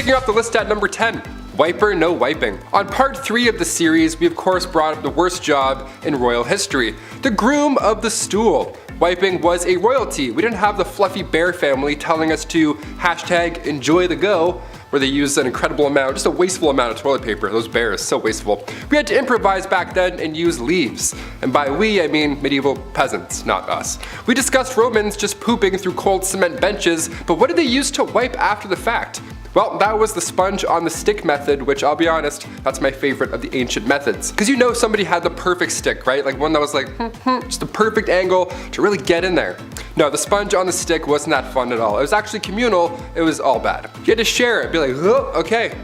Kicking off the list at number 10. Wiper no wiping. On part 3 of the series, we of course brought up the worst job in royal history, the groom of the stool. Wiping was a royalty. We didn't have the fluffy bear family telling us to hashtag enjoy the go, where they use an incredible amount, just a wasteful amount of toilet paper. Those bears, so wasteful. We had to improvise back then and use leaves. And by we, I mean medieval peasants, not us. We discussed Romans just pooping through cold cement benches, but what did they use to wipe after the fact? Well, that was the sponge on the stick method, which I'll be honest, that's my favorite of the ancient methods. Because you know somebody had the perfect stick, right? Like one that was like, just the perfect angle to really get in there. No, the sponge on the stick wasn't that fun at all. It was actually communal, it was all bad. You had to share it, be like, oh, okay.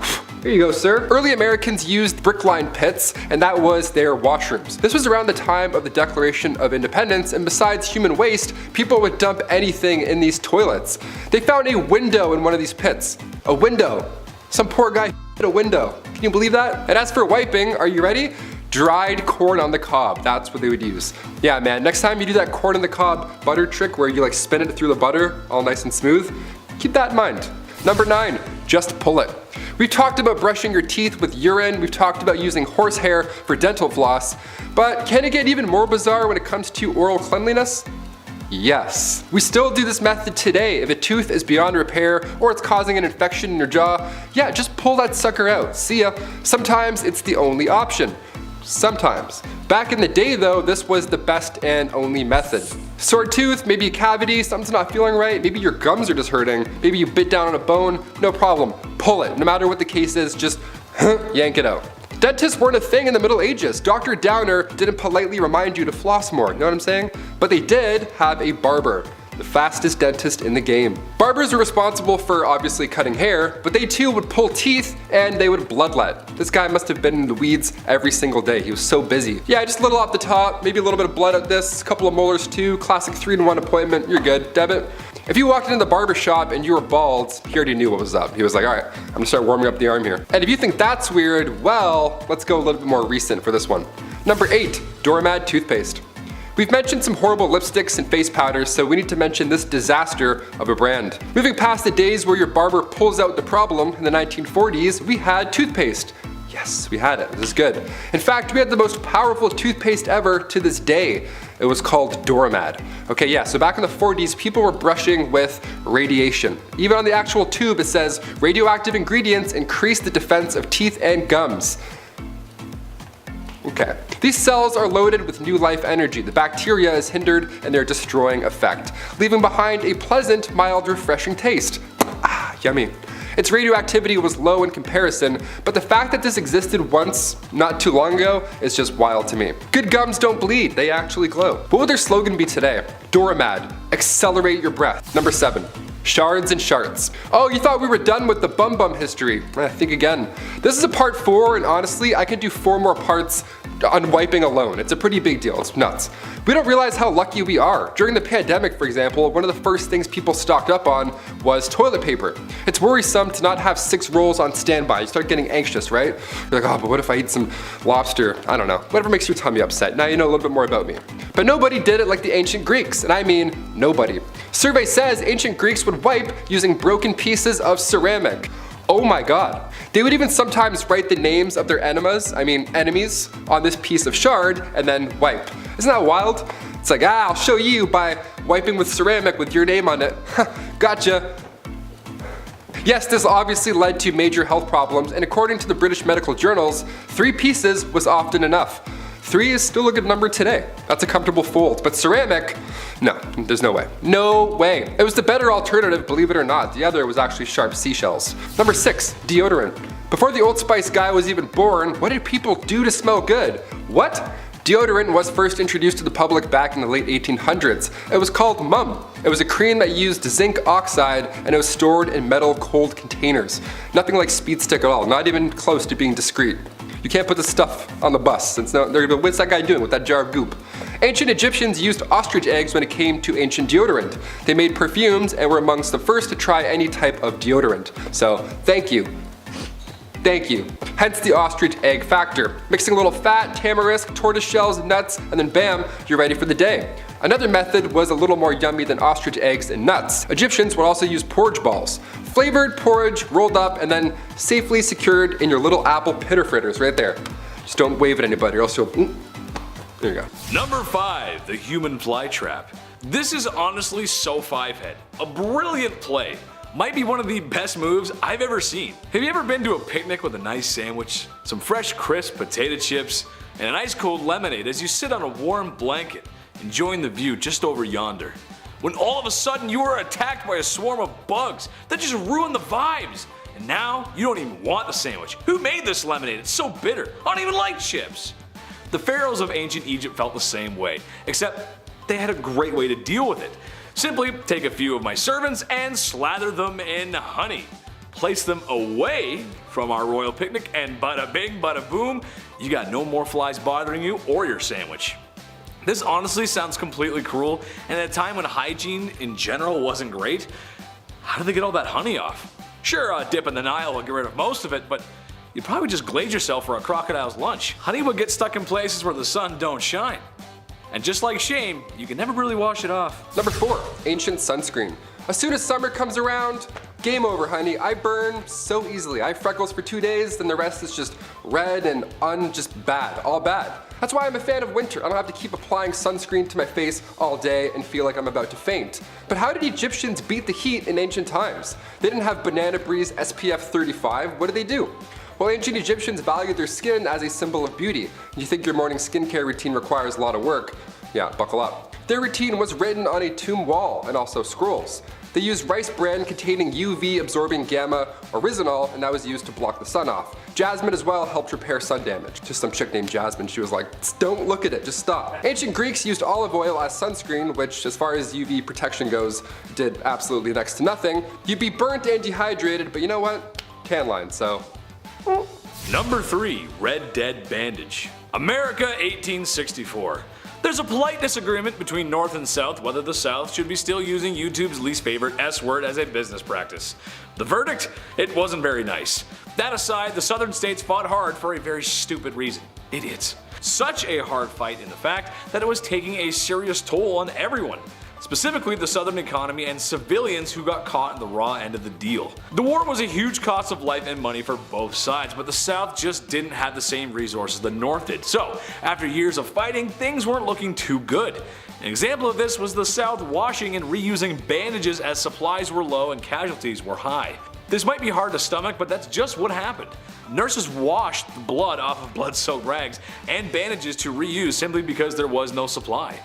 Here you go, sir. Early Americans used brick-lined pits, and that was their washrooms. This was around the time of the Declaration of Independence, and besides human waste, people would dump anything in these toilets. They found a window in one of these pits. A window. Some poor guy hit a window. Can you believe that? And as for wiping, are you ready? Dried corn on the cob, that's what they would use. Yeah man, next time you do that corn on the cob butter trick where you like spin it through the butter, all nice and smooth, keep that in mind. Number 9, just pull it. We've talked about brushing your teeth with urine, we've talked about using horsehair for dental floss, but can it get even more bizarre when it comes to oral cleanliness? Yes. We still do this method today. If a tooth is beyond repair or it's causing an infection in your jaw, yeah, just pull that sucker out. See ya. Sometimes it's the only option. Sometimes. Back in the day though, this was the best and only method. Sore tooth, maybe a cavity, something's not feeling right, maybe your gums are just hurting, maybe you bit down on a bone, no problem. Pull it. No matter what the case is, just yank it out. Dentists weren't a thing in the Middle Ages. Dr. Downer didn't politely remind you to floss more, you know what I'm saying? But they did have a barber, the fastest dentist in the game. Barbers were responsible for obviously cutting hair, but they too would pull teeth and they would bloodlet. This guy must have been in the weeds every single day. He was so busy. Yeah, just a little off the top, maybe a little bit of blood at this, a couple of molars too, classic 3-in-1 appointment, you're good, debit. If you walked into the barber shop and you were bald, he already knew what was up. He was like, all right, I'm gonna start warming up the arm here. And if you think that's weird, well, let's go a little bit more recent for this one. Number 8, doormat toothpaste. We've mentioned some horrible lipsticks and face powders, so we need to mention this disaster of a brand. Moving past the days where your barber pulls out the problem in the 1940s, we had toothpaste. Yes, we had it. This is good. In fact, we had the most powerful toothpaste ever to this day. It was called Doormat. Okay, yeah, so back in the 40s, people were brushing with radiation. Even on the actual tube, it says, radioactive ingredients increase the defense of teeth and gums. Okay. These cells are loaded with new life energy. The bacteria is hindered in their destroying effect, leaving behind a pleasant, mild, refreshing taste. Ah, yummy. Its radioactivity was low in comparison, but the fact that this existed once, not too long ago, is just wild to me. Good gums don't bleed, they actually glow. What would their slogan be today? Doormat, accelerate your breath. Number 7. Shards and sharts. Oh, you thought we were done with the bum bum history. Think again. This is a part 4, and honestly, I could do 4 more parts on wiping alone. It's a pretty big deal, it's nuts. We don't realize how lucky we are. During the pandemic, for example, one of the first things people stocked up on was toilet paper. It's worrisome to not have 6 rolls on standby. You start getting anxious, right? You're like, oh, but what if I eat some lobster? I don't know. Whatever makes your tummy upset. Now you know a little bit more about me. But nobody did it like the ancient Greeks, and I mean nobody. Survey says ancient Greeks would wipe using broken pieces of ceramic. Oh my god. They would even sometimes write the names of their enemies on this piece of shard and then wipe. Isn't that wild? It's like, I'll show you by wiping with ceramic with your name on it. Gotcha. Yes, this obviously led to major health problems, and according to the British medical journals, 3 pieces was often enough. 3 is still a good number today. That's a comfortable fold, but ceramic, no, there's no way. No way. It was the better alternative, believe it or not. The other was actually sharp seashells. Number 6, deodorant. Before the Old Spice guy was even born, what did people do to smell good? What? Deodorant was first introduced to the public back in the late 1800s. It was called Mum. It was a cream that used zinc oxide and it was stored in metal cold containers. Nothing like Speed Stick at all, not even close to being discreet. You can't put this stuff on the bus. They're gonna be, what's that guy doing with that jar of goop? Ancient Egyptians used ostrich eggs when it came to ancient deodorant. They made perfumes and were amongst the first to try any type of deodorant. So, thank you. Thank you. Hence the ostrich egg factor. Mixing a little fat, tamarisk, tortoise shells, nuts, and then bam, you're ready for the day. Another method was a little more yummy than ostrich eggs and nuts. Egyptians would also use porridge balls. Flavored porridge rolled up and then safely secured in your little apple pitter fritters right there. Just don't wave at anybody or else you'll... There you go. Number 5. The human fly trap. This is honestly so 5-head. A brilliant play. Might be one of the best moves I've ever seen. Have you ever been to a picnic with a nice sandwich, some fresh crisp potato chips, and an ice cold lemonade as you sit on a warm blanket, enjoying the view just over yonder? When all of a sudden you are attacked by a swarm of bugs that just ruin the vibes. And now you don't even want the sandwich. Who made this lemonade? It's so bitter. I don't even like chips. The pharaohs of ancient Egypt felt the same way, except they had a great way to deal with it. Simply take a few of my servants and slather them in honey. Place them away from our royal picnic and bada bing bada boom, you got no more flies bothering you or your sandwich. This honestly sounds completely cruel, and at a time when hygiene in general wasn't great, how did they get all that honey off? Sure, a dip in the Nile will get rid of most of it, but you'd probably just glaze yourself for a crocodile's lunch. Honey would get stuck in places where the sun don't shine. And just like shame, you can never really wash it off. Number 4. Ancient sunscreen. As soon as summer comes around, game over, honey. I burn so easily. I have freckles for 2 days, then the rest is just red and just bad, all bad. That's why I'm a fan of winter. I don't have to keep applying sunscreen to my face all day and feel like I'm about to faint. But how did Egyptians beat the heat in ancient times? They didn't have Banana Breeze SPF 35. What did they do? Well, ancient Egyptians valued their skin as a symbol of beauty. You think your morning skincare routine requires a lot of work? Yeah, buckle up. Their routine was written on a tomb wall and also scrolls. They used rice bran containing UV absorbing gamma oryzanol, and that was used to block the sun off. Jasmine as well helped repair sun damage. Just some chick named Jasmine, she was like, don't look at it, just stop. Ancient Greeks used olive oil as sunscreen, which as far as UV protection goes, did absolutely next to nothing. You'd be burnt and dehydrated, but you know what? Tan line, so... Number 3. Red Dead Bandage. America 1864. There's a polite disagreement between North and South whether the South should be still using YouTube's least favorite S word as a business practice. The verdict? It wasn't very nice. That aside, the Southern states fought hard for a very stupid reason. Idiots. Such a hard fight in the fact that it was taking a serious toll on everyone. Specifically the Southern economy and civilians who got caught in the raw end of the deal. The war was a huge cost of life and money for both sides, but the South just didn't have the same resources the North did. So, after years of fighting, things weren't looking too good. An example of this was the South washing and reusing bandages as supplies were low and casualties were high. This might be hard to stomach, but that's just what happened. Nurses washed the blood off of blood-soaked rags and bandages to reuse simply because there was no supply.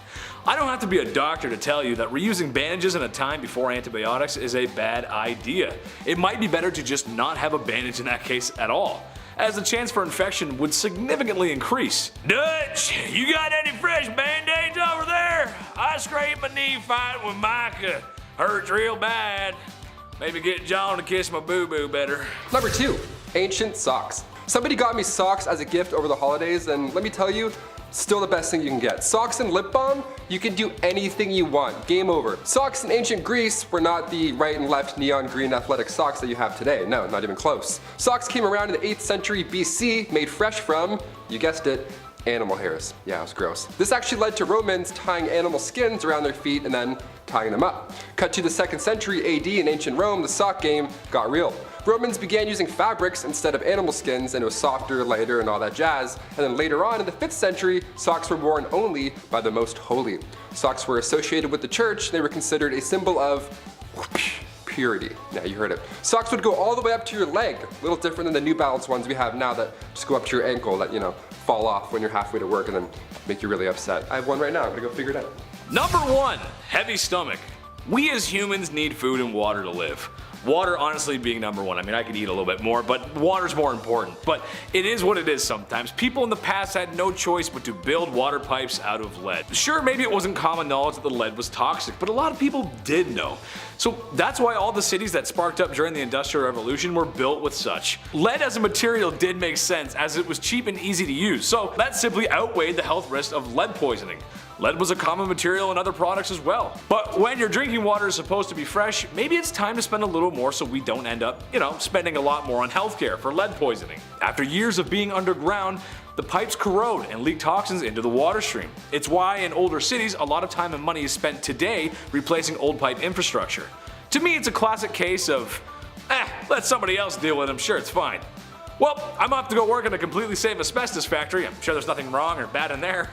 I don't have to be a doctor to tell you that reusing bandages in a time before antibiotics is a bad idea. It might be better to just not have a bandage in that case at all, as the chance for infection would significantly increase. Dutch, you got any fresh band-aids over there? I scraped my knee fighting with Micah. Hurts real bad. Maybe get John to kiss my boo-boo better. Number 2. Ancient socks. Somebody got me socks as a gift over the holidays, and let me tell you, still the best thing you can get. Socks and lip balm, you can do anything you want. Game over. Socks in ancient Greece were not the right and left neon green athletic socks that you have today. No, not even close. Socks came around in the 8th century BC, made fresh from, you guessed it, animal hairs. Yeah, it was gross. This actually led to Romans tying animal skins around their feet and then tying them up. Cut to the 2nd century AD in ancient Rome, the sock game got real. Romans began using fabrics instead of animal skins, and it was softer, lighter, and all that jazz. And then later on in the 5th century, socks were worn only by the most holy. Socks were associated with the church, they were considered a symbol of purity. Yeah, you heard it. Socks would go all the way up to your leg, a little different than the New Balance ones we have now that just go up to your ankle that, you know, fall off when you're halfway to work and then make you really upset. I have one right now, I'm gonna go figure it out. Number 1. Heavy stomach. We as humans need food and water to live. Water honestly being number 1. I mean, I could eat a little bit more, but water's more important. But it is what it is sometimes. People in the past had no choice but to build water pipes out of lead. Sure, maybe it wasn't common knowledge that the lead was toxic, but a lot of people did know. So that's why all the cities that sparked up during the Industrial Revolution were built with such. Lead as a material did make sense as it was cheap and easy to use, so that simply outweighed the health risk of lead poisoning. Lead was a common material in other products as well. But when your drinking water is supposed to be fresh, maybe it's time to spend a little more so we don't end up, spending a lot more on healthcare for lead poisoning. After years of being underground, the pipes corrode and leak toxins into the water stream. It's why in older cities, a lot of time and money is spent today replacing old pipe infrastructure. To me, it's a classic case of Let somebody else deal with them, sure, it's fine. Well, I'm off to go work in a completely safe asbestos factory. I'm sure there's nothing wrong or bad in there.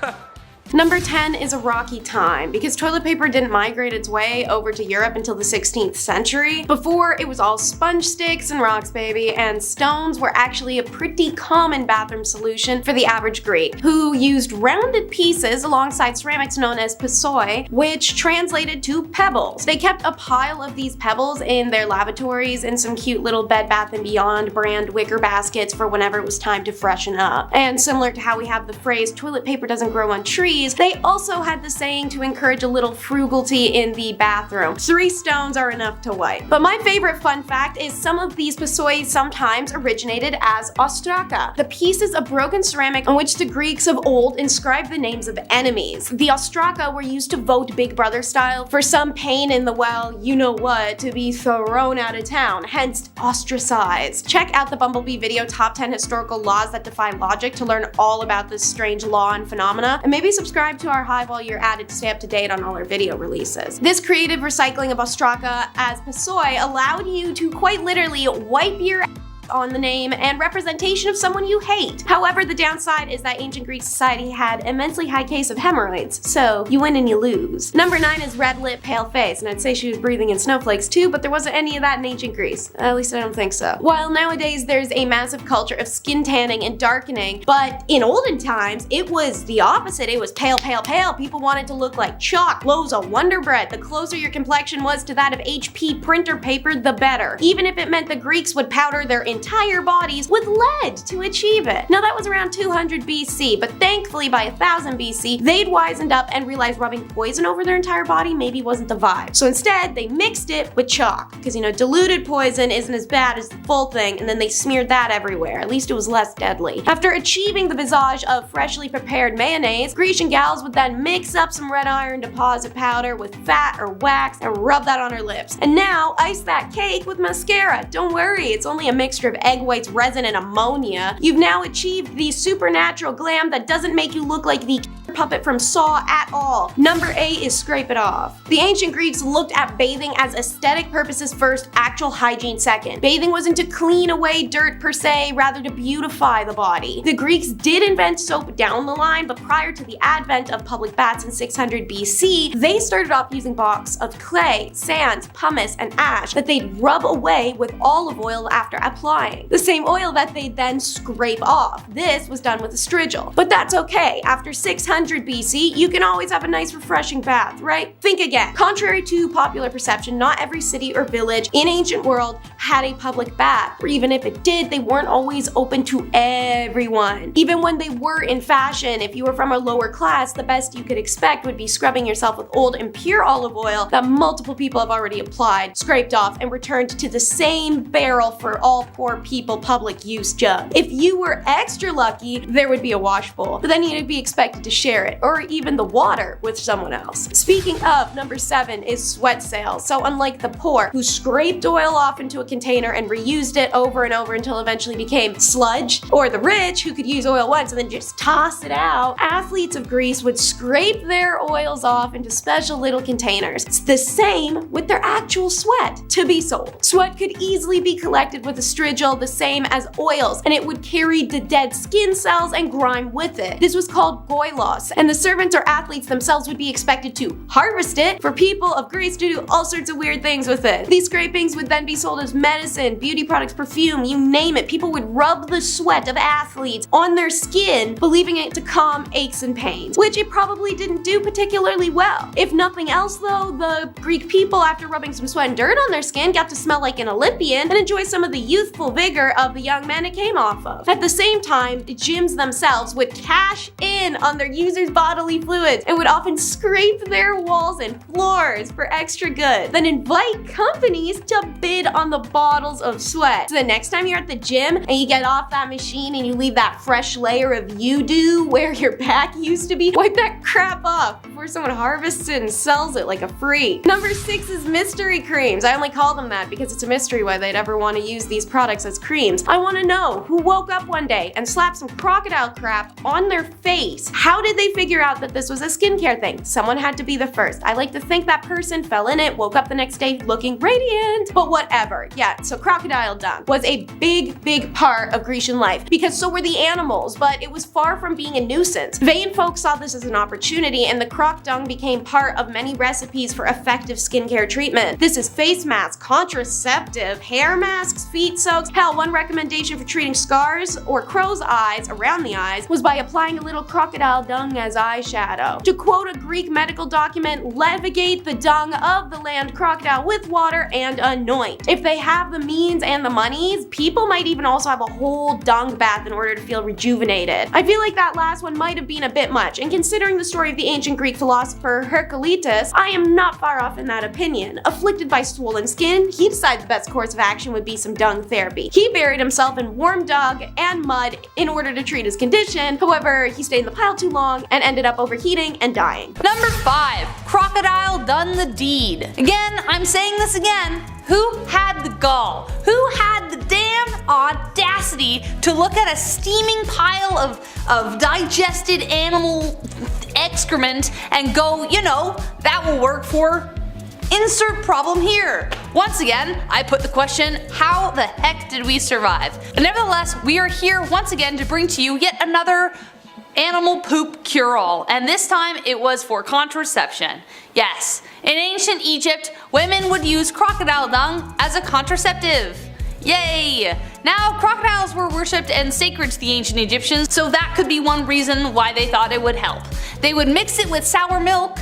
Number 10 is a rocky time, because toilet paper didn't migrate its way over to Europe until the 16th century. Before, it was all sponge sticks and rocks, baby, and stones were actually a pretty common bathroom solution for the average Greek, who used rounded pieces alongside ceramics known as pissoi, which translated to pebbles. They kept a pile of these pebbles in their lavatories in some cute little Bed Bath & Beyond brand wicker baskets for whenever it was time to freshen up. And similar to how we have the phrase, toilet paper doesn't grow on trees, they also had the saying to encourage a little frugality in the bathroom. 3 stones are enough to wipe. But my favorite fun fact is some of these pissoi sometimes originated as ostraka, the pieces of broken ceramic on which the Greeks of old inscribed the names of enemies. The ostraka were used to vote Big Brother style for some pain in the, well, you know what, to be thrown out of town, hence ostracized. Check out the Bumblebee video Top 10 Historical Laws That Defy Logic to learn all about this strange law and phenomena, and maybe subscribe to our Hive while you're at it to stay up to date on all our video releases. This creative recycling of ostraka as pissoi allowed you to quite literally wipe your on the name and representation of someone you hate. However, the downside is that ancient Greek society had immensely high case of hemorrhoids, so you win and you lose. Number 9 is red lip, pale face, and I'd say she was breathing in snowflakes too, but there wasn't any of that in ancient Greece. At least I don't think so. While nowadays there's a massive culture of skin tanning and darkening, but in olden times it was the opposite. It was pale, pale, pale. People wanted to look like chalk, loaves of Wonder Bread. The closer your complexion was to that of HP printer paper, the better. Even if it meant the Greeks would powder their entire bodies with lead to achieve it. Now that was around 200 BC, but thankfully by 1000 BC, they'd wisened up and realized rubbing poison over their entire body maybe wasn't the vibe. So instead, they mixed it with chalk, because you know, diluted poison isn't as bad as the full thing, and then they smeared that everywhere. At least it was less deadly. After achieving the visage of freshly prepared mayonnaise, Grecian gals would then mix up some red iron deposit powder with fat or wax and rub that on her lips. And now, ice that cake with mascara. Don't worry, it's only a mixture of egg whites, resin, and ammonia. You've now achieved the supernatural glam that doesn't make you look like the puppet from Saw at all. Number 8 is scrape it off. The ancient Greeks looked at bathing as aesthetic purposes first, actual hygiene second. Bathing wasn't to clean away dirt per se, rather to beautify the body. The Greeks did invent soap down the line, but prior to the advent of public baths in 600 BC, they started off using blocks of clay, sand, pumice, and ash that they'd rub away with olive oil after applying. The same oil that they'd then scrape off. This was done with a strigil. But that's okay. After 600 BC, you can always have a nice refreshing bath, right? Think again. Contrary to popular perception, not every city or village in ancient world had a public bath, or even if it did, they weren't always open to everyone. Even when they were in fashion, if you were from a lower class, the best you could expect would be scrubbing yourself with old and pure olive oil that multiple people have already applied, scraped off, and returned to the same barrel for all poor people public use jug. If you were extra lucky, there would be a wash bowl, but then you'd be expected to share it, or even the water, with someone else. Speaking of, number 7 is sweat sails. So unlike the poor, who scraped oil off into a container and reused it over and over until it eventually became sludge, or the rich, who could use oil once and then just toss it out, athletes of Greece would scrape their oils off into special little containers. It's the same with their actual sweat to be sold. Sweat could easily be collected with a strigil, the same as oils, and it would carry the dead skin cells and grime with it. This was called goilos, and the servants or athletes themselves would be expected to harvest it for people of Greece to do all sorts of weird things with it. These scrapings would then be sold as medicine, beauty products, perfume, you name it. People would rub the sweat of athletes on their skin, believing it to calm aches and pains, which it probably didn't do particularly well. If nothing else though, the Greek people, after rubbing some sweat and dirt on their skin, got to smell like an Olympian and enjoy some of the youthful vigor of the young men it came off of. At the same time, gyms themselves would cash in on their users' bodily fluids and would often scrape their walls and floors for extra good, then invite companies to bid on the bottles of sweat. So the next time you're at the gym and you get off that machine and you leave that fresh layer of you-do where your back used to be, wipe that crap off before someone harvests it and sells it like a freak. Number 6 is mystery creams. I only call them that because it's a mystery why they'd ever want to use these products as creams. I want to know who woke up one day and slapped some crocodile crap on their face. How did did they figure out that this was a skincare thing? Someone had to be the first. I like to think that person fell in it, woke up the next day looking radiant, but whatever. Yeah, so crocodile dung was a big part of Grecian life, because so were the animals, but it was far from being a nuisance. Vain folks saw this as an opportunity, and the croc dung became part of many recipes for effective skincare treatment. This is face masks, contraceptive, hair masks, feet soaks. Hell, one recommendation for treating scars or crow's eyes around the eyes was by applying a little crocodile dung as eyeshadow. To quote a Greek medical document, "Levigate the dung of the land crocodile with water and anoint." If they have the means and the monies, people might even also have a whole dung bath in order to feel rejuvenated. I feel like that last one might have been a bit much, and considering the story of the ancient Greek philosopher Heraclitus, I am not far off in that opinion. Afflicted by swollen skin, he decided the best course of action would be some dung therapy. He buried himself in warm dung and mud in order to treat his condition. However, he stayed in the pile too long and ended up overheating and dying. Number 5. Crocodile done the deed. Again, I'm saying this again. Who had the gall? Who had the damn audacity to look at a steaming pile of digested animal excrement and go, you know, that will work for insert problem here. Once again, I put the question, how the heck did we survive? But nevertheless, we are here once again to bring to you yet another animal poop cure-all, and this time it was for contraception. Yes, in ancient Egypt, women would use crocodile dung as a contraceptive. Yay! Now, crocodiles were worshipped and sacred to the ancient Egyptians, so that could be one reason why they thought it would help. They would mix it with sour milk,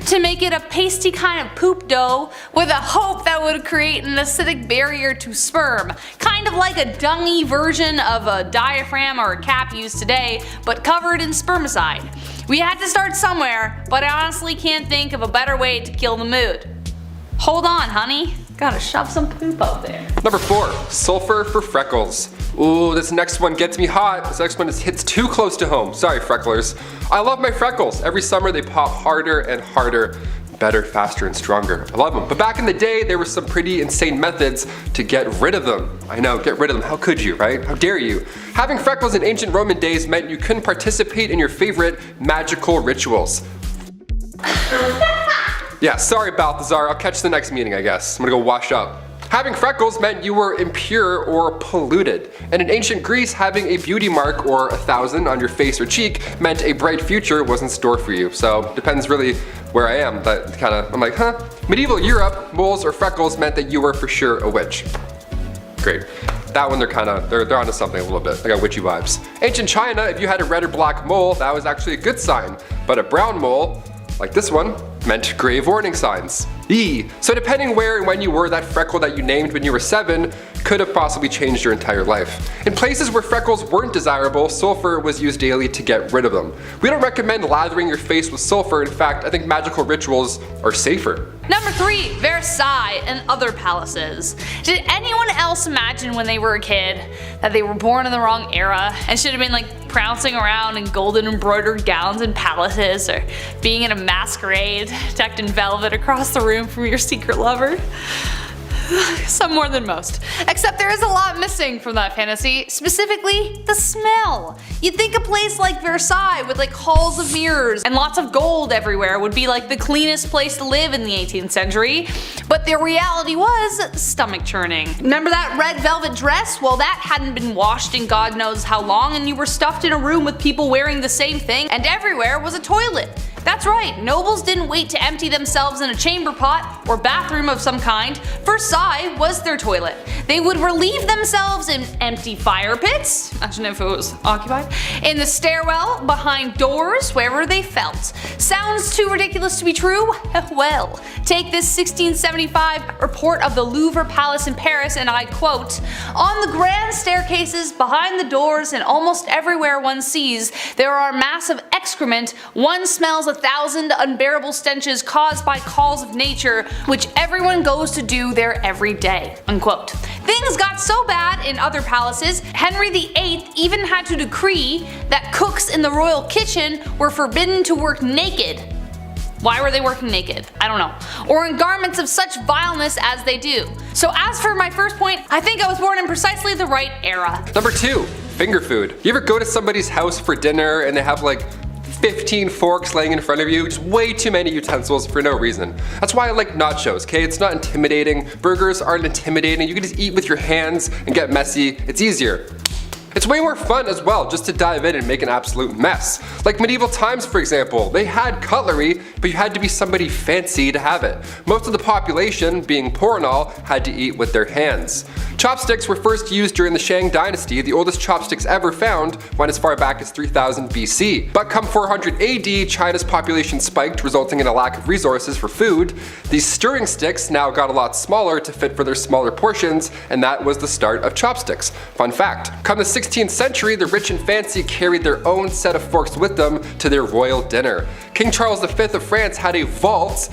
to make it a pasty kind of poop dough with a hope that would create an acidic barrier to sperm. Kind of like a dungy version of a diaphragm or a cap used today, but covered in spermicide. We had to start somewhere, but I honestly can't think of a better way to kill the mood. Hold on, honey. Gotta shove some poop out there. Number 4, sulfur for freckles. Ooh, this next one gets me hot. This next one hits too close to home. Sorry, frecklers. I love my freckles. Every summer they pop harder and harder. Better, faster, and stronger. I love them. But back in the day, there were some pretty insane methods to get rid of them. I know, get rid of them. How could you, right? How dare you? Having freckles in ancient Roman days meant you couldn't participate in your favorite magical rituals. Yeah, sorry Balthazar, I'll catch the next meeting I guess. I'm gonna go wash up. Having freckles meant you were impure or polluted. And in ancient Greece, having a beauty mark or 1,000 on your face or cheek meant a bright future was in store for you. So depends really where I am. That I'm like, huh? Medieval Europe, moles or freckles meant that you were for sure a witch. Great. That one they're onto something a little bit. I got witchy vibes. Ancient China, if you had a red or black mole, that was actually a good sign. But a brown mole, like this one, meant grave warning signs. Eee. So depending where and when you were, that freckle that you named when you were 7 could have possibly changed your entire life. In places where freckles weren't desirable, sulfur was used daily to get rid of them. We don't recommend lathering your face with sulfur. In fact, I think magical rituals are safer. Number 3, Versailles and other palaces. Did anyone else imagine when they were a kid that they were born in the wrong era and should have been like prancing around in golden embroidered gowns in palaces, or being in a masquerade decked in velvet across the room from your secret lover? Some more than most. Except there is a lot missing from that fantasy, specifically the smell. You'd think a place like Versailles with like halls of mirrors and lots of gold everywhere would be like the cleanest place to live in the 18th century, but the reality was stomach churning. Remember that red velvet dress? Well, that hadn't been washed in God knows how long, and you were stuffed in a room with people wearing the same thing, and everywhere was a toilet. That's right, nobles didn't wait to empty themselves in a chamber pot or bathroom of some kind. Versailles was their toilet. They would relieve themselves in empty fire pits, imagine if it was occupied, in the stairwell, behind doors, wherever they felt. Sounds too ridiculous to be true? Well, take this 1675 report of the Louvre Palace in Paris, and I quote, "On the grand staircases, behind the doors, and almost everywhere one sees, there are massive excrement. One smells 1,000 unbearable stenches caused by calls of nature, which everyone goes to do there every day." Unquote. Things got so bad in other palaces, Henry VIII even had to decree that cooks in the royal kitchen were forbidden to work naked. Why were they working naked? I don't know. Or in garments of such vileness as they do. So as for my first point, I think I was born in precisely the right era. Number 2, finger food. You ever go to somebody's house for dinner and they have like 15 forks laying in front of you, just way too many utensils for no reason. That's why I like nachos, okay? It's not intimidating. Burgers aren't intimidating. You can just eat with your hands and get messy. It's easier. It's way more fun as well just to dive in and make an absolute mess. Like medieval times, for example, they had cutlery, but you had to be somebody fancy to have it. Most of the population, being poor and all, had to eat with their hands. Chopsticks were first used during the Shang dynasty. The oldest chopsticks ever found went as far back as 3000 BC. But come 400 AD, China's population spiked, resulting in a lack of resources for food. These stirring sticks now got a lot smaller to fit for their smaller portions, and that was the start of chopsticks. Fun fact, come the 16th century, the rich and fancy carried their own set of forks with them to their royal dinner. King Charles V of France had a vault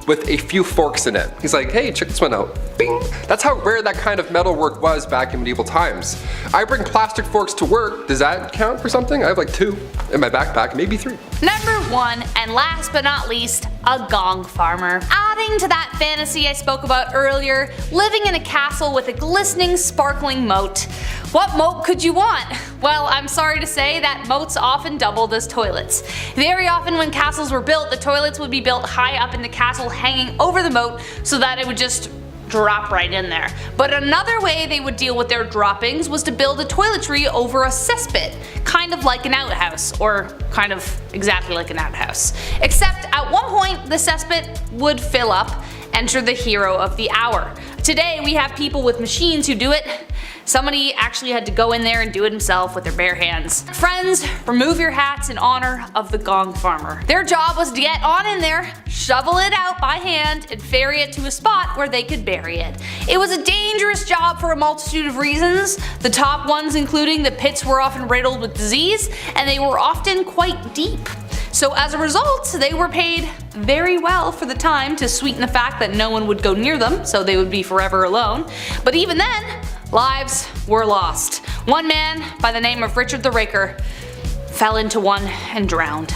with a few forks in it. He's like, hey, check this one out. Bing! That's how rare that kind of metalwork was back in medieval times. I bring plastic forks to work. Does that count for something? I have like 2 in my backpack, maybe 3. Number 1, and last but not least, a gong farmer. Adding to that fantasy I spoke about earlier, living in a castle with a glistening, sparkling moat. What moat could you want? Well, I'm sorry to say that moats often doubled as toilets. Very often when castles were built, the toilets would be built high up in the castle, hanging over the moat so that it would just drop right in there. But another way they would deal with their droppings was to build a toiletry over a cesspit, kind of like an outhouse, or kind of exactly like an outhouse. Except at one point the cesspit would fill up. Enter the hero of the hour. Today we have people with machines who do it. Somebody actually had to go in there and do it himself with their bare hands. Friends, remove your hats in honor of the gong farmer. Their job was to get on in there, shovel it out by hand, and ferry it to a spot where they could bury it. It was a dangerous job for a multitude of reasons, the top ones including the pits were often riddled with disease, and they were often quite deep. So as a result, they were paid very well for the time to sweeten the fact that no one would go near them, so they would be forever alone. But even then, lives were lost. One man by the name of Richard the Raker fell into one and drowned.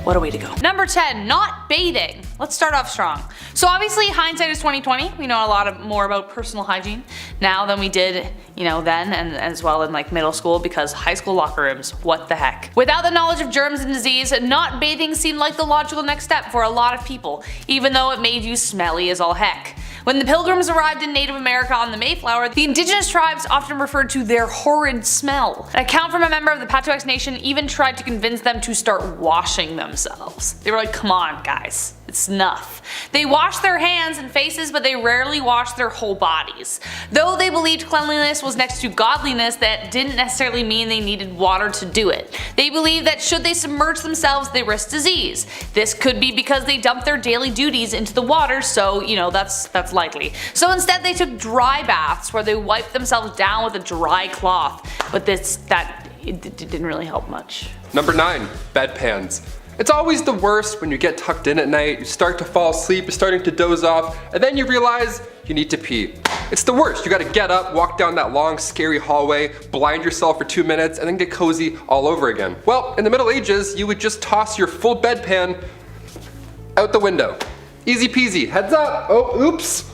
What a way to go. Number 10, not bathing. Let's start off strong. So obviously hindsight is 2020. We know a lot more about personal hygiene now than we did, then and as well in like middle school, because high school locker rooms, what the heck. Without the knowledge of germs and disease, not bathing seemed like the logical next step for a lot of people, even though it made you smelly as all heck. When the Pilgrims arrived in Native America on the Mayflower, the indigenous tribes often referred to their horrid smell. An account from a member of the Patuxet Nation even tried to convince them to start washing themselves. They were like, come on guys, it's enough. They washed their hands and faces, but they rarely washed their whole bodies. Though they believed cleanliness was next to godliness, that didn't necessarily mean they needed water to do it. They believed that should they submerge themselves, they risked disease. This could be because they dumped their daily duties into the water, so that's likely. So instead they took dry baths where they wiped themselves down with a dry cloth, but it didn't really help much. Number 9, bedpans. It's always the worst when you get tucked in at night, you start to fall asleep, you're starting to doze off, and then you realize you need to pee. It's the worst. You gotta get up, walk down that long, scary hallway, blind yourself for 2 minutes, and then get cozy all over again. Well, in the Middle Ages, you would just toss your full bedpan out the window. Easy peasy, heads up. Oh, oops.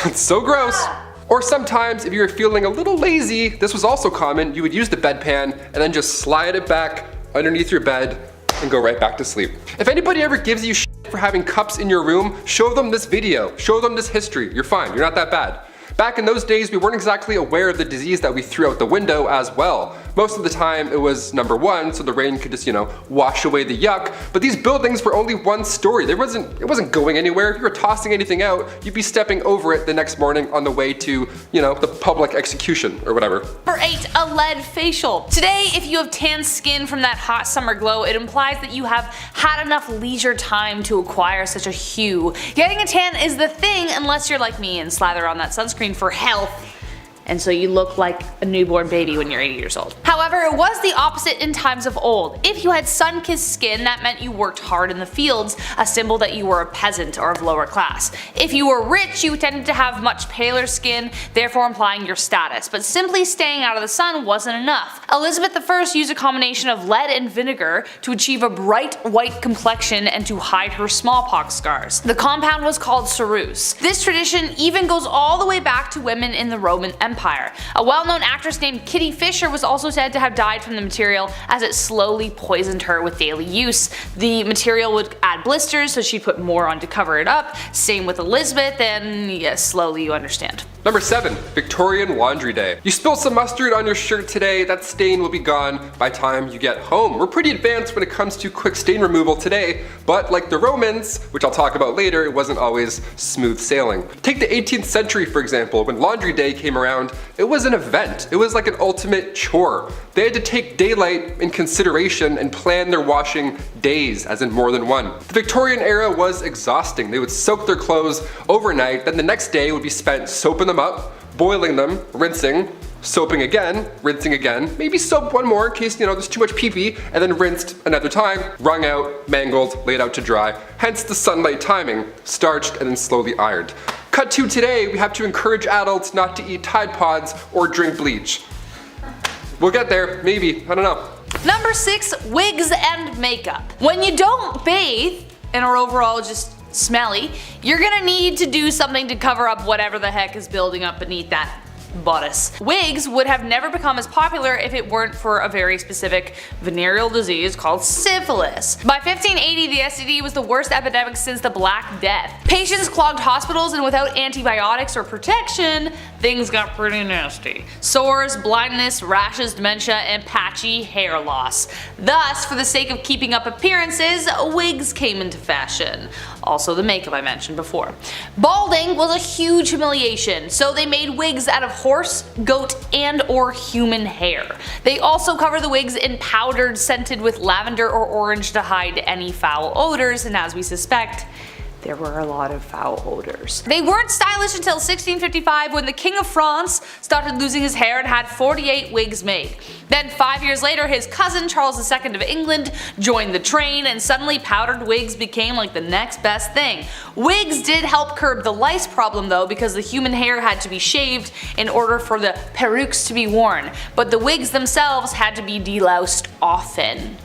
It's so gross. Or sometimes, if you were feeling a little lazy, this was also common, you would use the bedpan and then just slide it back underneath your bed and go right back to sleep. If anybody ever gives you shit for having cups in your room, show them this video, show them this history. You're fine, you're not that bad. Back in those days, we weren't exactly aware of the disease that we threw out the window as well. Most of the time it was number 1, so the rain could just, wash away the yuck, but these buildings were only one story. It wasn't going anywhere. If you were tossing anything out, you'd be stepping over it the next morning on the way to, the public execution or whatever. Number 8, a lead facial. Today, if you have tan skin from that hot summer glow, it implies that you have had enough leisure time to acquire such a hue. Getting a tan is the thing unless you're like me and slather on that sunscreen for health, and so you look like a newborn baby when you're 80 years old. However, it was the opposite in times of old. If you had sun-kissed skin, that meant you worked hard in the fields, a symbol that you were a peasant or of lower class. If you were rich, you tended to have much paler skin, therefore implying your status, but simply staying out of the sun wasn't enough. Elizabeth I used a combination of lead and vinegar to achieve a bright white complexion and to hide her smallpox scars. The compound was called ceruse. This tradition even goes all the way back to women in the Roman Empire. Empire. A well-known actress named Kitty Fisher was also said to have died from the material as it slowly poisoned her with daily use. The material would add blisters, so she'd put more on to cover it up. Same with Elizabeth, and yes, slowly you understand. Number 7. Victorian Laundry Day. You spill some mustard on your shirt today, that stain will be gone by the time you get home. We're pretty advanced when it comes to quick stain removal today, but like the Romans, which I'll talk about later, it wasn't always smooth sailing. Take the 18th century for example. When Laundry Day came around, it was an event. It was like an ultimate chore. They had to take daylight in consideration and plan their washing days, as in more than one. The Victorian era was exhausting. They would soak their clothes overnight, then the next day would be spent soaping them up, boiling them, rinsing, soaping again, rinsing again, maybe soap one more in case, there's too much pee-pee, and then rinsed another time, wrung out, mangled, laid out to dry. Hence the sunlight timing, starched and then slowly ironed. Cut to today, we have to encourage adults not to eat Tide Pods or drink bleach. We'll get there, maybe, I don't know. Number 6, wigs and makeup. When you don't bathe and are overall just smelly, you're gonna need to do something to cover up whatever the heck is building up beneath that bodice. Wigs would have never become as popular if it weren't for a very specific venereal disease called syphilis. By 1580, the STD was the worst epidemic since the Black Death. Patients clogged hospitals, and without antibiotics or protection, things got pretty nasty. Sores, blindness, rashes, dementia, and patchy hair loss. Thus, for the sake of keeping up appearances, wigs came into fashion. Also the makeup I mentioned before. Balding was a huge humiliation, so they made wigs out of horse, goat, and or human hair. They also cover the wigs in powdered scented with lavender or orange to hide any foul odors, and as we suspect, there were a lot of foul odors. They weren't stylish until 1655 when the King of France started losing his hair and had 48 wigs made. Then 5 years later, his cousin Charles II of England joined the train, and suddenly powdered wigs became like the next best thing. Wigs did help curb the lice problem though, because the human hair had to be shaved in order for the perukes to be worn, but the wigs themselves had to be deloused often.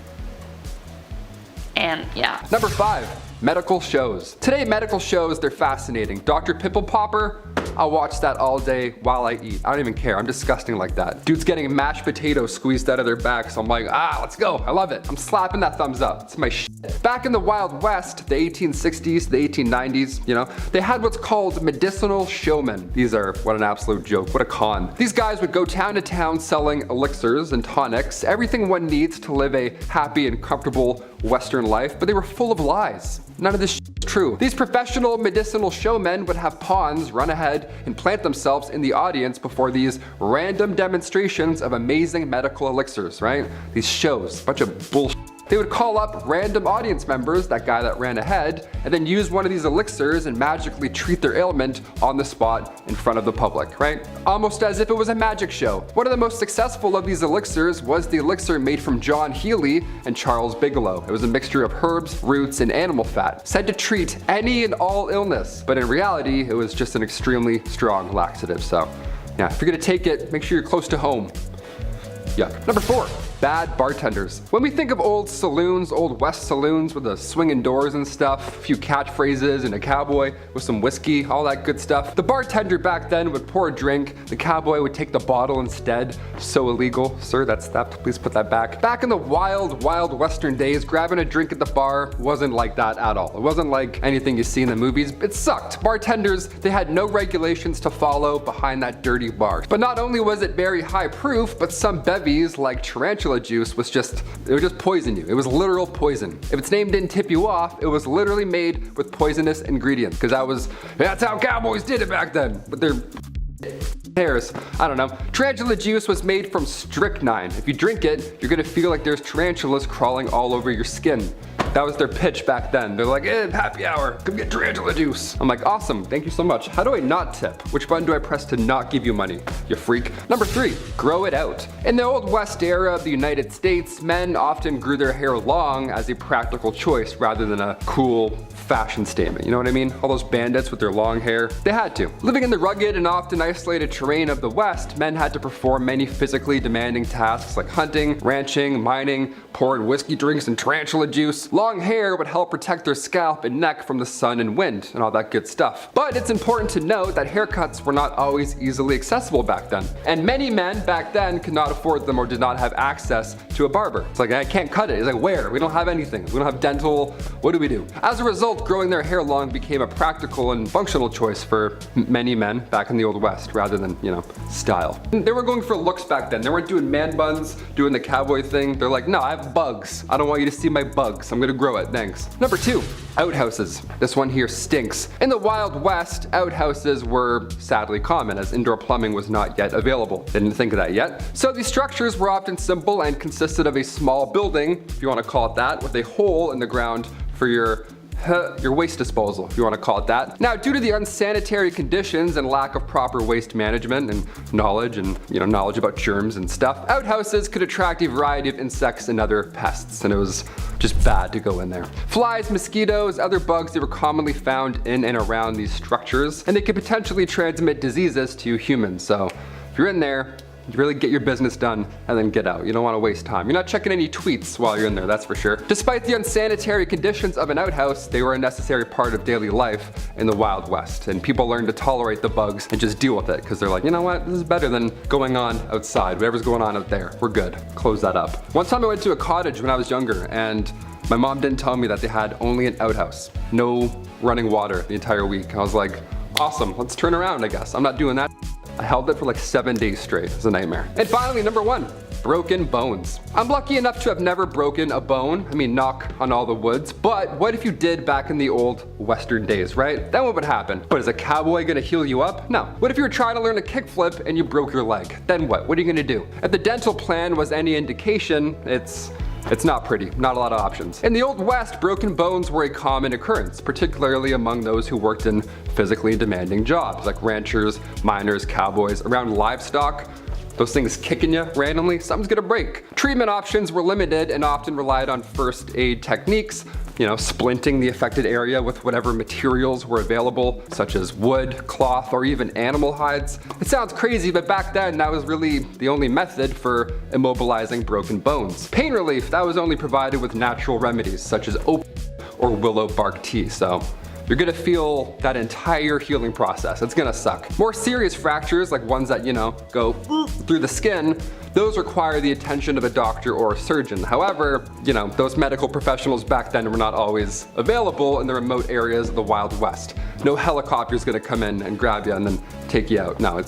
And yeah. Number 5. Medical shows. Today medical shows, they're fascinating. Dr. Pimple Popper, I'll watch that all day while I eat. I don't even care, I'm disgusting like that. Dude's getting mashed potatoes squeezed out of their back, so I'm like, let's go, I love it. I'm slapping that thumbs up, it's my shit. Back in the Wild West, the 1860s, the 1890s, they had what's called medicinal showmen. These are, what an absolute joke, what a con. These guys would go town to town selling elixirs and tonics, everything one needs to live a happy and comfortable Western life, but they were full of lies. None of this shit is true. These professional medicinal showmen would have pawns run ahead and plant themselves in the audience before these random demonstrations of amazing medical elixirs, right? These shows, bunch of bullshit. They would call up random audience members, that guy that ran ahead, and then use one of these elixirs and magically treat their ailment on the spot in front of the public, right? Almost as if it was a magic show. One of the most successful of these elixirs was the elixir made from John Healy and Charles Bigelow. It was a mixture of herbs, roots, and animal fat, said to treat any and all illness, but in reality, it was just an extremely strong laxative. So yeah, if you're gonna take it, make sure you're close to home. Yeah. Number 4. Bad bartenders. When we think of old saloons, old West saloons with the swinging doors and stuff, a few catchphrases and a cowboy with some whiskey, all that good stuff, the bartender back then would pour a drink, the cowboy would take the bottle instead. So illegal. Sir, that's that, please put that back. Back in the wild Western days, grabbing a drink at the bar wasn't like that at all. It wasn't like anything you see in the movies. It sucked. Bartenders, they had no regulations to follow behind that dirty bar. But not only was it very high proof, but some bevies like tarantula juice was it would just poison you. It was literal poison. If its name didn't tip you off, it was literally made with poisonous ingredients, because that's how cowboys did it back then. But they're hairs. I don't know. Tarantula juice was made from strychnine. If you drink it, you're gonna feel like there's tarantulas crawling all over your skin. That was their pitch back then. They're like, happy hour, come get tarantula juice. I'm like, awesome, thank you so much. How do I not tip? Which button do I press to not give you money, you freak? Number 3, grow it out. In the Old West era of the United States, men often grew their hair long as a practical choice rather than a cool fashion statement. You know what I mean? All those bandits with their long hair, they had to. Living in the rugged and often isolated terrain of the West, men had to perform many physically demanding tasks like hunting, ranching, mining, pouring whiskey drinks and tarantula juice. Long long hair would help protect their scalp and neck from the sun and wind and all that good stuff. But it's important to note that haircuts were not always easily accessible back then. And many men back then could not afford them or did not have access to a barber. It's like, I can't cut it. It's like, where? We don't have anything. We don't have dental. What do we do? As a result, growing their hair long became a practical and functional choice for many men back in the Old West rather than, style. They were going for looks back then. They weren't doing man buns, doing the cowboy thing. They're like, no, I have bugs. I don't want you to see my bugs. I'm gonna grow it, thanks. Number 2, outhouses. This one here stinks. In the Wild West, outhouses were sadly common as indoor plumbing was not yet available. They didn't think of that yet. So these structures were often simple and consisted of a small building, if you want to call it that, with a hole in the ground for your waste disposal, if you want to call it that. Now, due to the unsanitary conditions and lack of proper waste management and knowledge knowledge about germs and stuff, outhouses could attract a variety of insects and other pests, and it was just bad to go in there. Flies, mosquitoes, other bugs that were commonly found in and around these structures, and they could potentially transmit diseases to humans. So if you're in there, you really get your business done and then get out. You don't want to waste time. You're not checking any tweets while you're in there, that's for sure. Despite the unsanitary conditions of an outhouse, they were a necessary part of daily life in the Wild West. And people learned to tolerate the bugs and just deal with it because they're like, you know what, this is better than going on outside. Whatever's going on out there, we're good. Close that up. One time I went to a cottage when I was younger and my mom didn't tell me that they had only an outhouse. No running water the entire week. I was like, awesome, let's turn around, I guess. I'm not doing that. I held it for like 7 days straight. It was a nightmare. And finally, number 1, broken bones. I'm lucky enough to have never broken a bone. I mean, knock on all the woods. But what if you did back in the old Western days, right? Then what would happen? But is a cowboy gonna heal you up? No. What if you were trying to learn a kickflip and you broke your leg? Then what? What are you gonna do? If the dental plan was any indication, it's not pretty, not a lot of options. In the Old West, broken bones were a common occurrence, particularly among those who worked in physically demanding jobs, like ranchers, miners, cowboys, around livestock. Those things kicking you randomly, something's gonna break. Treatment options were limited and often relied on first aid techniques, splinting the affected area with whatever materials were available, such as wood, cloth, or even animal hides. It sounds crazy, but back then that was really the only method for immobilizing broken bones. Pain relief, that was only provided with natural remedies, such as opium or willow bark tea, so you're gonna feel that entire healing process. It's gonna suck. More serious fractures, like ones that, go through the skin, those require the attention of a doctor or a surgeon. However, those medical professionals back then were not always available in the remote areas of the Wild West. No helicopter's gonna come in and grab you and then take you out. No,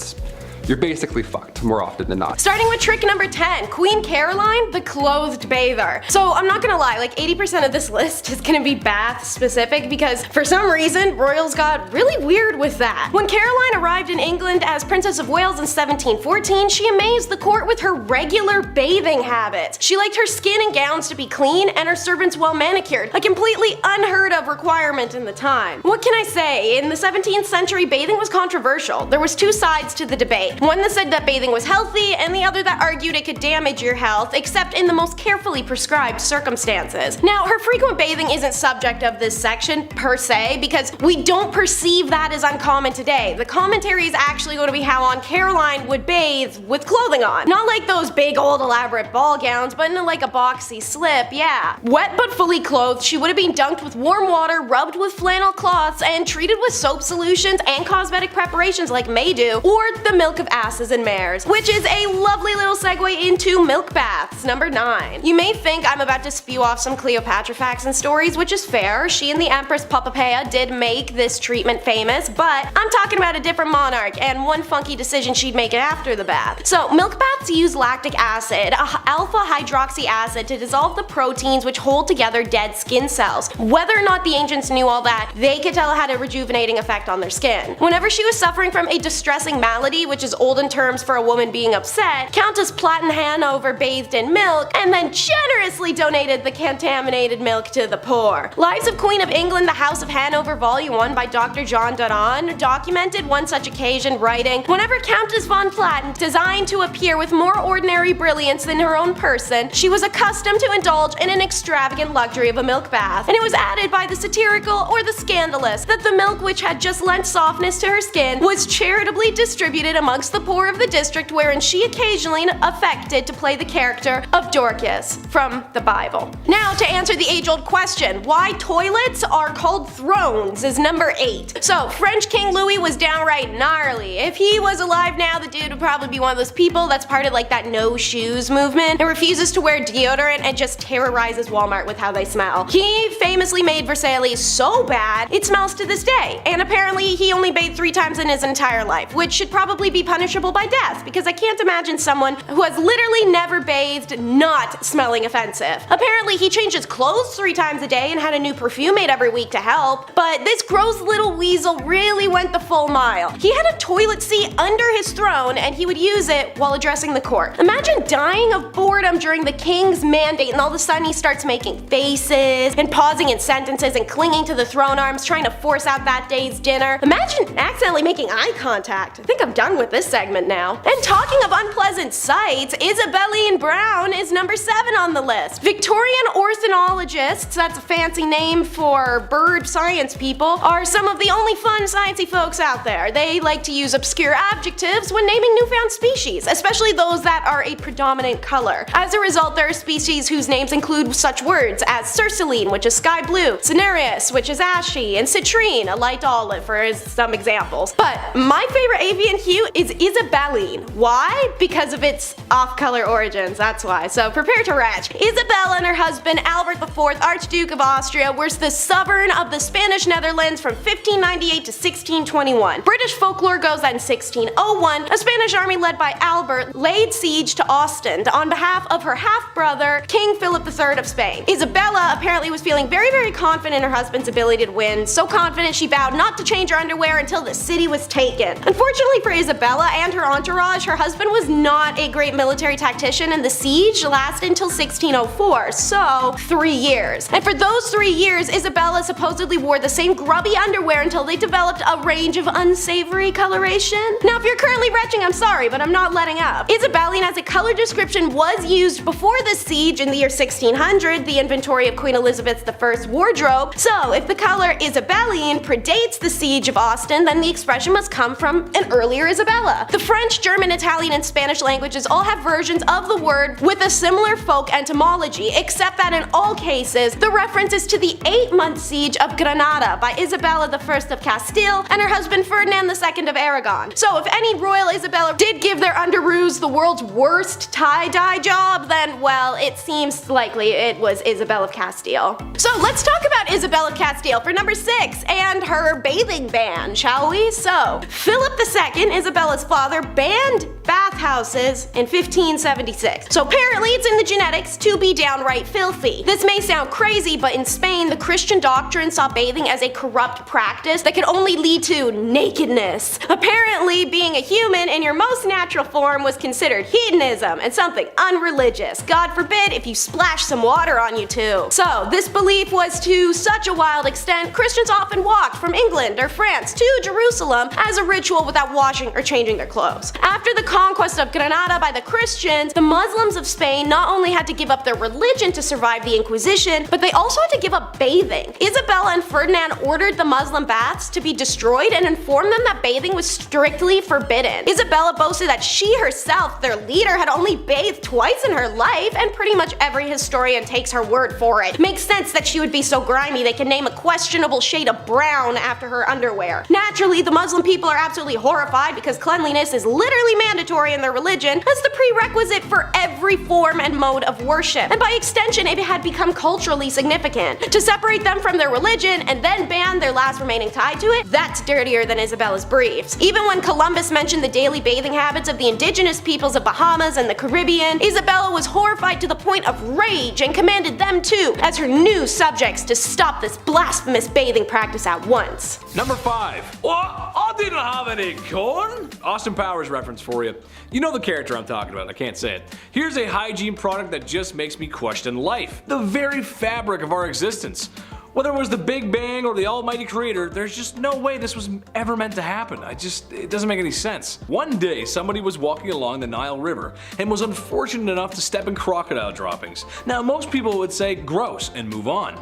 you're basically fucked more often than not. Starting with trick number 10, Queen Caroline, the clothed bather. So I'm not gonna lie, like 80% of this list is gonna be bath specific because for some reason, royals got really weird with that. When Caroline arrived in England as Princess of Wales in 1714, she amazed the court with her regular bathing habits. She liked her skin and gowns to be clean and her servants well manicured, a completely unheard of requirement in the time. What can I say? In the 17th century, bathing was controversial. There was 2 sides to the debate. One that said that bathing was healthy, and the other that argued it could damage your health, except in the most carefully prescribed circumstances. Now, her frequent bathing isn't subject of this section, per se, because we don't perceive that as uncommon today. The commentary is actually going to be how Caroline would bathe with clothing on. Not like those big old elaborate ball gowns, but in like a boxy slip, yeah. Wet but fully clothed, she would have been dunked with warm water, rubbed with flannel cloths, and treated with soap solutions and cosmetic preparations like Maydew, or the milk of asses and mares, which is a lovely little segue into milk baths. Number 9. You may think I'm about to spew off some Cleopatra facts and stories, which is fair. She and the Empress Poppapea did make this treatment famous, but I'm talking about a different monarch and one funky decision she'd make after the bath. So milk baths use lactic acid, alpha hydroxy acid, to dissolve the proteins which hold together dead skin cells. Whether or not the ancients knew all that, they could tell it had a rejuvenating effect on their skin. Whenever she was suffering from a distressing malady, which is olden terms for a woman being upset, Countess Platten Hanover bathed in milk and then generously donated the contaminated milk to the poor. Lives of Queen of England, the House of Hanover, Volume 1 by Dr. John Donnan documented one such occasion, writing, "Whenever Countess von Platten designed to appear with more ordinary brilliance than her own person, she was accustomed to indulge in an extravagant luxury of a milk bath, and it was added by the satirical or the scandalous that the milk which had just lent softness to her skin was charitably distributed among amongst the poor of the district, wherein she occasionally affected to play the character of Dorcas from the Bible. Now, to answer the age-old question, why toilets are called thrones, is number 8. So, French King Louis was downright gnarly. If he was alive now, the dude would probably be one of those people that's part of like that no shoes movement and refuses to wear deodorant and just terrorizes Walmart with how they smell. He famously made Versailles so bad, it smells to this day. And apparently he only bathed 3 times in his entire life, which should probably be punishable by death, because I can't imagine someone who has literally never bathed not smelling offensive. Apparently he changed his clothes 3 times a day and had a new perfume made every week to help, but this gross little weasel really went the full mile. He had a toilet seat under his throne and he would use it while addressing the court. Imagine dying of boredom during the king's mandate and all of a sudden he starts making faces and pausing in sentences and clinging to the throne arms trying to force out that day's dinner. Imagine accidentally making eye contact. I think I'm done with this segment now. And talking of unpleasant sights, Isabelline Brown is number 7 on the list. Victorian ornithologists, that's a fancy name for bird science people, are some of the only fun sciencey folks out there. They like to use obscure adjectives when naming newfound species, especially those that are a predominant color. As a result, there are species whose names include such words as Cerceline, which is sky blue, Cinereus, which is ashy, and citrine, a light olive, for some examples. But my favorite avian hue is Isabelline. Why? Because of its off-color origins, that's why. So prepare to retch. Isabella and her husband Albert IV, Archduke of Austria, were the sovereign of the Spanish Netherlands from 1598 to 1621. British folklore goes that in 1601, a Spanish army led by Albert laid siege to Ostend on behalf of her half-brother, King Philip III of Spain. Isabella apparently was feeling very confident in her husband's ability to win, so confident she vowed not to change her underwear until the city was taken. Unfortunately for Isabella and her entourage, her husband was not a great military tactician and the siege lasted until 1604, so 3 years. And for those 3 years, Isabella supposedly wore the same grubby underwear until they developed a range of unsavory coloration. Now if you're currently retching, I'm sorry, but I'm not letting up. Isabelline as a color description was used before the siege in the year 1600, the inventory of Queen Elizabeth I's wardrobe. So if the color Isabelline predates the siege of Ostend, then the expression must come from an earlier Isabella. The French, German, Italian, and Spanish languages all have versions of the word with a similar folk etymology, except that in all cases, the reference is to the 8-month siege of Granada by Isabella I of Castile and her husband Ferdinand II of Aragon. So if any royal Isabella did give their underoos the world's worst tie-dye job, then well, it seems likely it was Isabel of Castile. So let's talk about Isabel of Castile for number 6 and her bathing ban, shall we? So Philip II, Isabella's father, banned bathhouses in 1576. So apparently it's in the genetics to be downright filthy. This may sound crazy, but in Spain, the Christian doctrine saw bathing as a corrupt practice that could only lead to nakedness. Apparently, being a human in your most natural form was considered hedonism and something unreligious. God forbid if you splash some water on you too. So this belief was to such a wild extent, Christians often walked from England or France to Jerusalem as a ritual without washing or changing their clothes. After the conquest of Granada by the Christians, the Muslims of Spain not only had to give up their religion to survive the Inquisition, but they also had to give up bathing. Isabella and Ferdinand ordered the Muslim baths to be destroyed and informed them that bathing was strictly forbidden. Isabella boasted that she herself, their leader, had only bathed twice in her life, and pretty much every historian takes her word for it. Makes sense that she would be so grimy they can name a questionable shade of brown after her underwear. Naturally, the Muslim people are absolutely horrified because cleanliness is literally mandatory in their religion as the prerequisite for every form and mode of worship, and by extension it had become culturally significant. To separate them from their religion and then ban their last remaining tie to it, that's dirtier than Isabella's briefs. Even when Columbus mentioned the daily bathing habits of the indigenous peoples of Bahamas and the Caribbean, Isabella was horrified to the point of rage and commanded them too, as her new subjects, to stop this blasphemous bathing practice at once. Number 5. Well, I didn't have any corn. Austin Powers reference for you. You know the character I'm talking about, I can't say it. Here's a hygiene product that just makes me question life. The very fabric of our existence. Whether it was the Big Bang or the almighty creator, there's just no way this was ever meant to happen. It doesn't make any sense. One day, somebody was walking along the Nile River and was unfortunate enough to step in crocodile droppings. Now, most people would say gross and move on.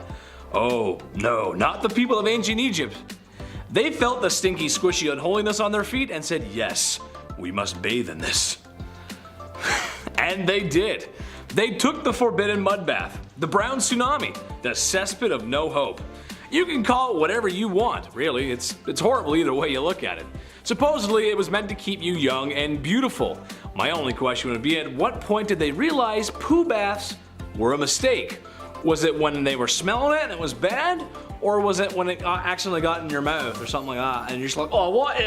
Oh, no, not the people of ancient Egypt. They felt the stinky, squishy unholiness on their feet and said yes. we must bathe in this. And they did. They took the forbidden mud bath, the brown tsunami, the cesspit of no hope. You can call it whatever you want, really. It's horrible either way you look at it. Supposedly it was meant to keep you young and beautiful. My only question would be, at what point did they realize poo baths were a mistake? Was it when they were smelling it and it was bad? Or was it when it accidentally got in your mouth or something like that and you're just like, oh what,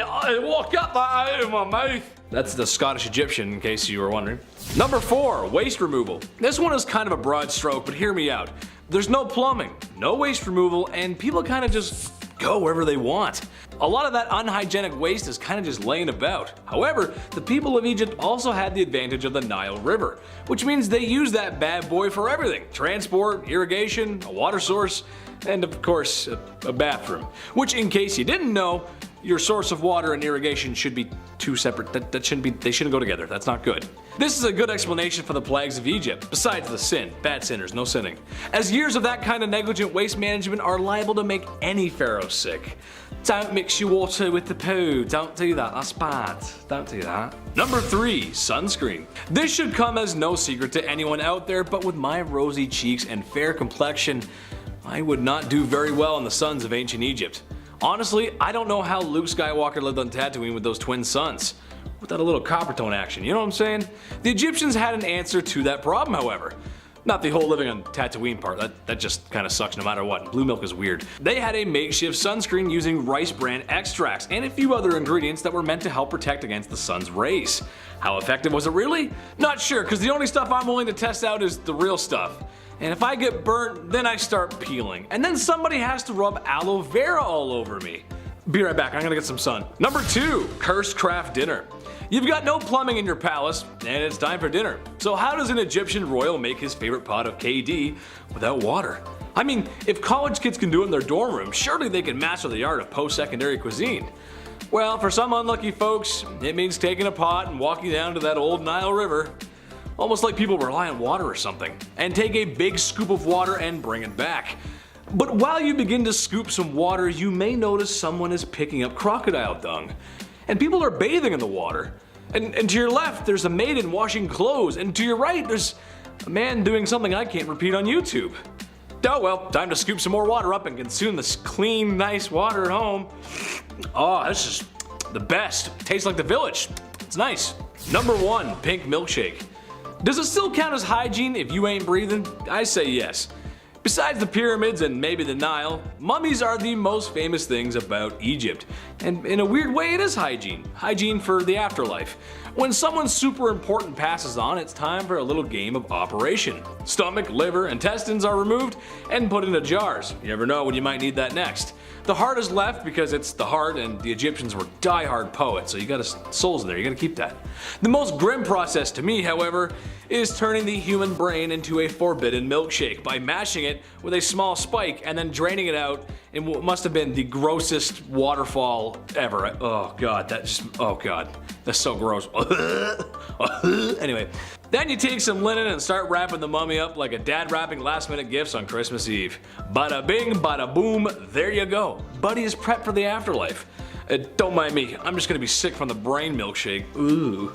what got that out of my mouth? That's the Scottish Egyptian, in case you were wondering. Number 4, waste removal. This one is kind of a broad stroke, but hear me out. There's no plumbing, no waste removal, and people kind of just go wherever they want. A lot of that unhygienic waste is kind of just laying about. However, the people of Egypt also had the advantage of the Nile River, which means they use that bad boy for everything. Transport, irrigation, a water source, and of course, a bathroom. Which, in case you didn't know, your source of water and irrigation should be two separate, they shouldn't go together, that's not good. This is a good explanation for the plagues of Egypt, besides the sin, bad sinners, no sinning. As years of that kind of negligent waste management are liable to make any pharaoh sick. Don't mix your water with the poo, don't do that, that's bad, don't do that. Number 3, sunscreen. This should come as no secret to anyone out there, but with my rosy cheeks and fair complexion, I would not do very well in the suns of ancient Egypt. Honestly, I don't know how Luke Skywalker lived on Tatooine with those twin suns. Without a little copper tone action, you know what I'm saying? The Egyptians had an answer to that problem, however. Not the whole living on Tatooine part, that just kinda sucks no matter what. Blue milk is weird. They had a makeshift sunscreen using rice bran extracts and a few other ingredients that were meant to help protect against the sun's rays. How effective was it really? Not sure, cause the only stuff I'm willing to test out is the real stuff. And if I get burnt, then I start peeling. And then somebody has to rub aloe vera all over me. Be right back, I'm gonna get some sun. Number 2, cursed craft dinner. You've got no plumbing in your palace, and it's time for dinner. So how does an Egyptian royal make his favorite pot of KD without water? I mean, if college kids can do it in their dorm room, surely they can master the art of post-secondary cuisine. Well, for some unlucky folks, it means taking a pot and walking down to that old Nile River. Almost like people rely on water or something, and take a big scoop of water and bring it back. But while you begin to scoop some water, you may notice someone is picking up crocodile dung. And people are bathing in the water. And to your left, there's a maiden washing clothes, and to your right, there's a man doing something I can't repeat on YouTube. Oh well, time to scoop some more water up and consume this clean, nice water at home. Oh, this is the best. Tastes like the village. It's nice. Number 1, pink milkshake. Does it still count as hygiene if you ain't breathing? I say yes. Besides the pyramids and maybe the Nile, mummies are the most famous things about Egypt. And in a weird way it is hygiene. Hygiene for the afterlife. When someone super important passes on, it's time for a little game of operation. Stomach, liver, intestines are removed and put into jars. You never know when you might need that next. The heart is left because it's the heart, and the Egyptians were die-hard poets, so you got souls in there, you gotta keep that. The most grim process to me, however, is turning the human brain into a forbidden milkshake by mashing it with a small spike and then draining it out in what must have been the grossest waterfall ever. Oh god, oh god, that's so gross. Anyway, then you take some linen and start wrapping the mummy up like a dad wrapping last minute gifts on Christmas Eve. Bada bing, bada boom, there you go. Buddy is prepped for the afterlife. Don't mind me, I'm just gonna be sick from the brain milkshake. Ooh.